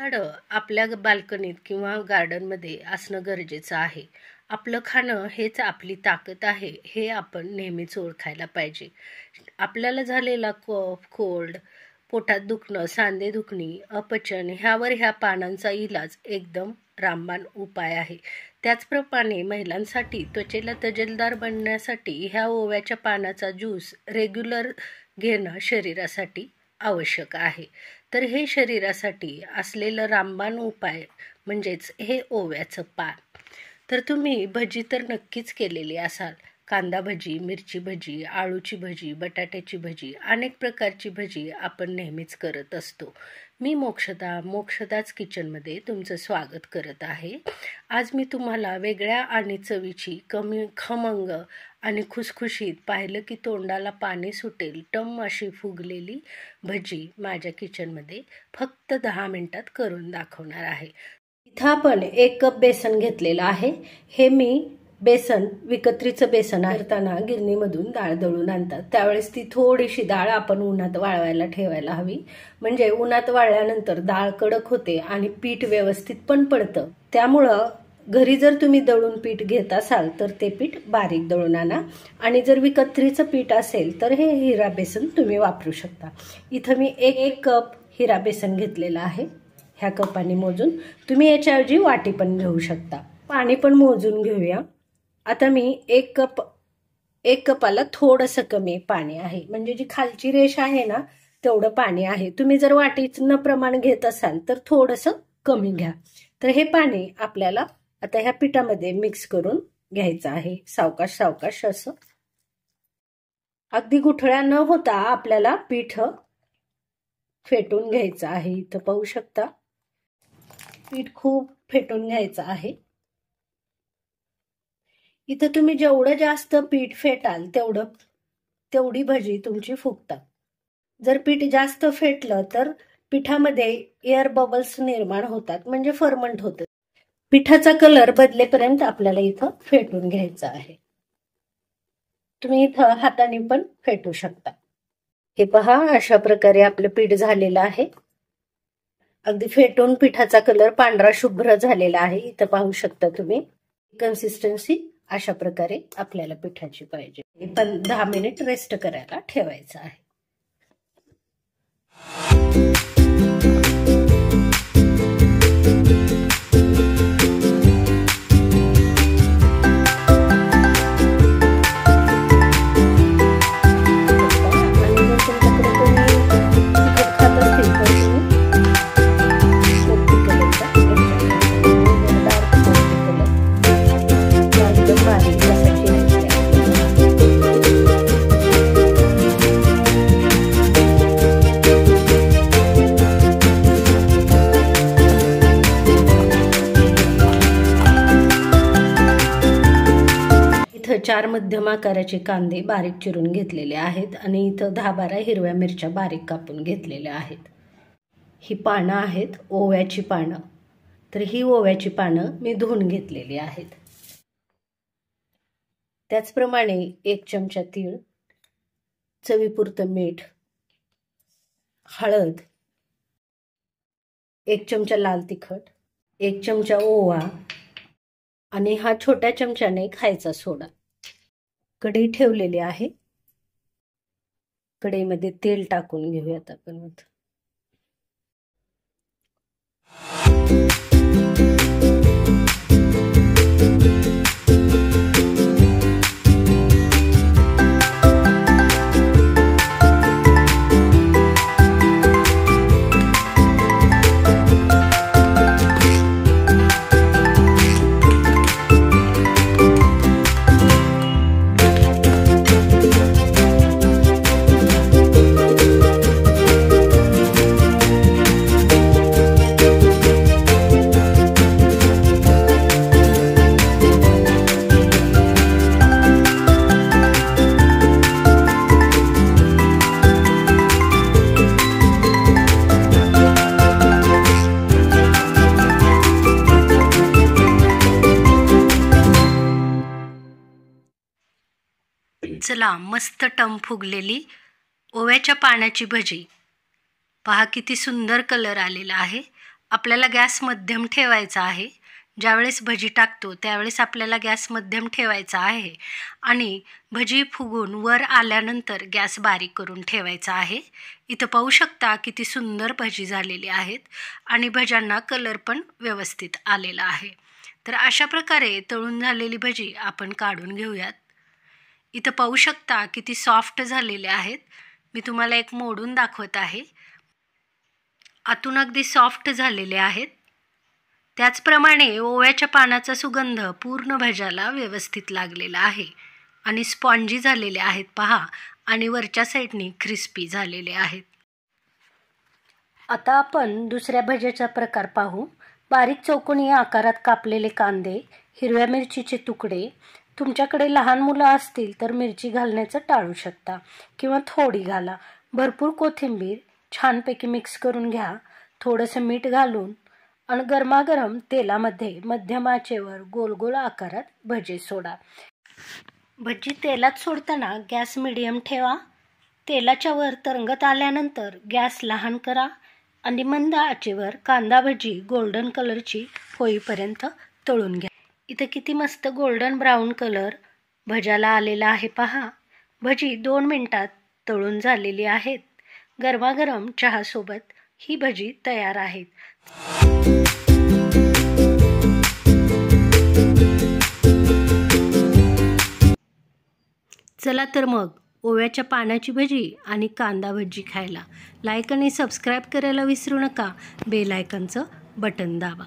झाडं आपल्या बाल्कनीत किंवा गार्डनमध्ये असणं गरजेचं आहे. आपलं खाणं हेच आपली ताकद आहे, हे आपण नेहमीच ओळखायला पाहिजे. आपल्याला झालेला कफ, कोल्ड, पोटात दुखणं, सांधे दुखणी, अपचन ह्यावर ह्या पानांचा इलाज एकदम रामबाण उपाय आहे. त्याचप्रमाणे महिलांसाठी त्वचेला तजेलदार बनण्यासाठी ह्या ओव्याच्या पानाचा ज्यूस रेग्युलर घेणं शरीरासाठी आवश्यक आहे. तर हे शरीरासाठी असलेलं रामबाण उपाय म्हणजेच हे ओव्याचं पान. तर तुम्ही भजी तर नक्कीच केलेली असाल. कांदा भजी, मिरची भजी, आळूची भजी, बटाट्याची भजी, अनेक प्रकारची भजी आपण नेहमीच करत असतो. मी मोक्षदाच किचनमध्ये तुमचं स्वागत करत आहे. आज मी तुम्हाला वेगळ्या आणि चवीची खमंग आणि खुसखुशीत, पाहिलं की तोंडाला पाणी सुटेल टम अशी फुगलेली भजी माझ्या किचनमध्ये फक्त 10 मिनिटात करून दाखवणार आहे. इथं आपण 1 कप बेसन घेतलेलं आहे. हे मी बेसन विकत्रीचं बेसन आणताना गिरणीमधून डाळ दळून आणतात, त्यावेळेस ती थोडीशी डाळ आपण उन्हात वाळवायला ठेवायला हवी. म्हणजे उन्हात वाळल्यानंतर डाळ कडक होते आणि पीठ व्यवस्थित पण पडतं. त्यामुळं घरी जर तुम्ही दळून पीठ घेत असाल तर ते पीठ बारीक दळून आणा, आणि जर विकत्रीचं पीठ असेल तर हे हिरा बेसन तुम्ही वापरू शकता. इथं मी एक कप हिरा बेसन घेतलेलं आहे. ह्या कपाने मोजून तुम्ही याच्याऐवजी वाटी पण घेऊ शकता. पाणी पण मोजून घेऊया. आता मी एक कपाला थोडंसं कमी पाणी आहे, म्हणजे जी खालची रेष आहे ना तेवढं पाणी आहे. तुम्ही जर वाटीचं प्रमाण घेत असाल तर थोडंसं कमी घ्या. तर हे पाणी आपल्याला आता ह्या पिठामध्ये मिक्स करून घ्यायचं आहे. सावकाश सावकाश असं, अगदी गुठळ्या न होता आपल्याला पीठ फेटून घ्यायचं आहे. इथं पाहू शकता पीठ खूप फेटून घ्यायचं आहे. इथं तुम्ही जेवढं जास्त पीठ फेटाल तेवढी भजी तुमची फुगतात. जर पीठ जास्त फेटलं तर पिठामध्ये एअर बबल्स निर्माण होतात, म्हणजे फर्मंट होतं. पिठाचा कलर बदलेपर्यंत आपल्याला इथं फेटून घ्यायचं आहे. तुम्ही इथं हाताने पण फेटू शकता. हे पहा, अशा प्रकारे आपलं पीठ झालेलं आहे. अगदी फेटून पिठाचा कलर पांढरा शुभ्र झालेला आहे. इथं पाहू शकता तुम्ही. कन्सिस्टन्सी अशा प्रकारे आपल्याला पिठाची पाहिजे. 10 मिनिट रेस्ट करायला ठेवायचं आहे. इथं 4 मध्यम आकाराचे कांदे बारीक चिरून घेतलेले आहेत, आणि इथं 10-12 हिरव्या मिरच्या बारीक कापून घेतलेल्या आहेत. ही पानं आहेत ओव्याची पानं. तर ही ओव्याची पानं मी धुवून घेतलेली आहेत. त्याचप्रमाणे 1 चमचा तीळ, चवीपुरतं मीठ, हळद, 1 चमचा लाल तिखट, 1 चमचा ओवा, आणि हा छोट्या चमच्याने खायचा सोडा. कढई ठेवलेली आहे. कढईमध्ये तेल टाकून घेऊयात आपण. चला, मस्त टम फुगलेली ओव्याच्या पानाची भजी पहा, किती सुंदर कलर आलेला आहे. आपल्याला गॅस मध्यम ठेवायचा आहे. ज्यावेळेस भजी टाकतो त्यावेळेस आपल्याला गॅस मध्यम ठेवायचा आहे आणि भजी फुगून वर आल्यानंतर गॅस बारीक करून ठेवायचा आहे. इथं पाहू शकता किती सुंदर भजी झालेली आहेत आणि भज्यांना कलर पण व्यवस्थित आलेला आहे. तर अशा प्रकारे तळून झालेली भजी आपण काढून घेऊयात. इथं पाहू शकता किती सॉफ्ट झालेले आहेत. मी तुम्हाला एक मोडून दाखवत आहे. आतून अगदी सॉफ्ट झालेले आहेत. त्याचप्रमाणे ओव्याच्या पानाचा सुगंध पूर्ण भज्याला व्यवस्थित लागलेला आहे आणि स्पॉन्जी झालेले आहेत पहा आणि वरच्या साईडनी क्रिस्पी झालेले आहेत. आता आपण दुसऱ्या भज्याचा प्रकार पाहू. बारीक चौकोनी आकारात कापलेले कांदे, हिरव्या मिरचीचे तुकडे. तुमच्याकडे लहान मुलं असतील तर मिरची घालण्याचं टाळू शकता किंवा थोडी घाला. भरपूर कोथिंबीर छानपैकी मिक्स करून घ्या. थोडंसं मीठ घालून आणि गरमागरम तेलामध्ये मध्यम आचेवर गोल गोल आकारात भजी सोडा. भजी तेलात सोडताना गॅस मिडियम ठेवा. तेलाच्या वर तरंगत आल्यानंतर गॅस लहान करा आणि मंद आचेवर कांदा भजी गोल्डन कलरची होईपर्यंत तळून घ्या. इथं किती मस्त गोल्डन ब्राऊन कलर भज्याला आलेला आहे पहा. भजी 2 मिनिटात तळून झालेली आहेत. गरमागरम चहासोबत ही भजी तयार आहेत. चला तर मग ओव्याच्या पानाची भजी आणि कांदा भजी खायला. लाईक आणि सबस्क्राईब करायला विसरू नका. बेल आयकॉनचं बटन दाबा.